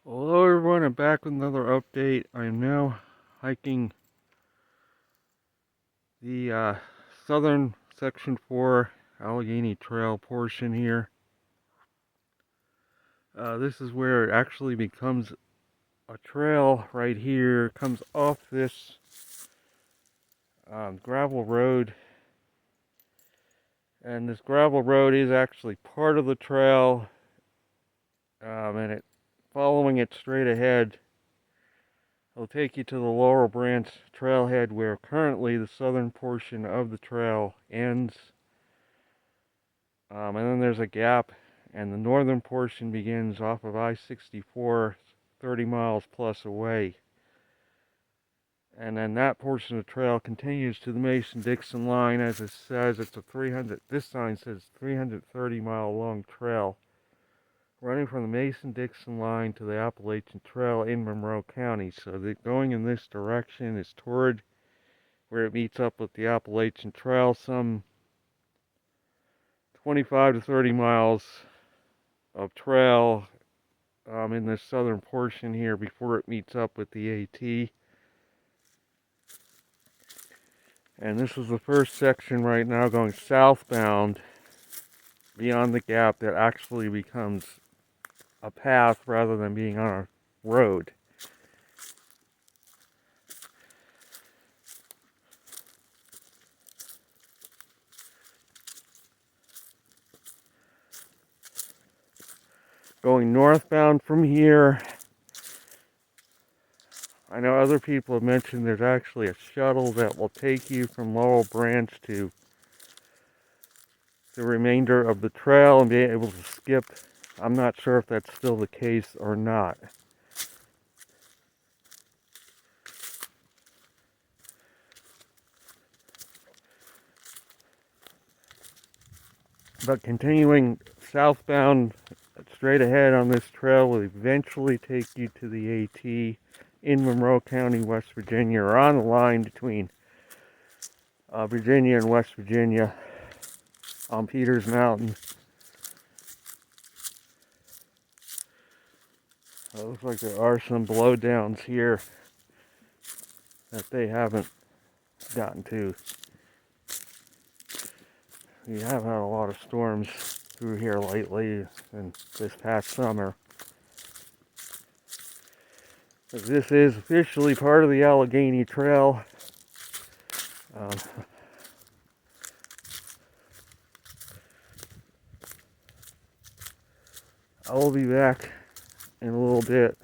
Well, hello everyone, I'm back with another update. I am now hiking the southern section 4 Allegheny Trail portion here. This is where it actually becomes a trail right here. It comes off this gravel road, and this gravel road is actually part of the trail, and following it straight ahead, it'll take you to the Laurel Branch trailhead, where currently the southern portion of the trail ends. And then there's a gap, and the northern portion begins off of I-64, 30 miles plus away. And then that portion of the trail continues to the Mason-Dixon line. As it says, it's a this sign says 330 mile long trail running from the Mason-Dixon line to the Appalachian Trail in Monroe County. So going in this direction is toward where it meets up with the Appalachian Trail, some 25 to 30 miles of trail in this southern portion here before it meets up with the AT. And this is the first section right now going southbound beyond the gap that actually becomes a path rather than being on a road. Going northbound from here, I know other people have mentioned there's actually a shuttle that will take you from Laurel Branch to the remainder of the trail and be able to skip. I'm not sure if that's still the case or not. But continuing southbound straight ahead on this trail will eventually take you to the AT in Monroe County, West Virginia, or on the line between Virginia and West Virginia on Peters Mountain. It looks like there are some blowdowns here that they haven't gotten to. We have had a lot of storms through here lately and this past summer. But this is officially part of the Allegheny Trail. I will be back in a little bit